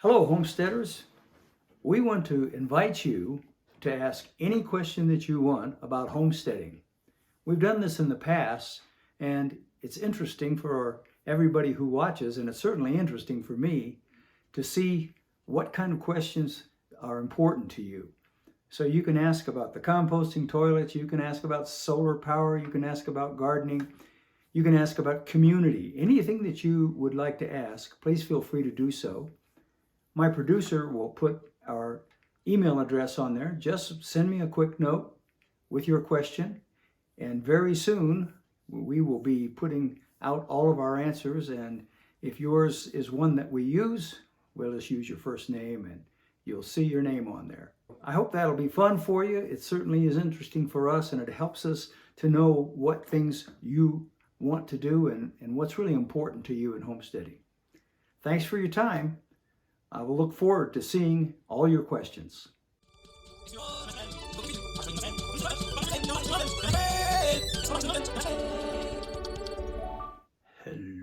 Hello, homesteaders. We want to invite you to ask any question that you want about homesteading. We've done this in the past, and it's interesting for everybody who watches, and it's certainly interesting for me to see what kind of questions are important to you. So you can ask about the composting toilet, you can ask about solar power, you can ask about gardening, you can ask about community. Anything that you would like to ask, please feel free to do so. My producer will put our email address on there. Just send me a quick note with your question, and very soon we will be putting out all of our answers. And if yours is one that we use, we'll just use your first name and you'll see your name on there. I hope that'll be fun for you. It certainly is interesting for us, and it helps us to know what things you want to do and what's really important to you in homesteading. Thanks for your time. I will look forward to seeing all your questions. Hello.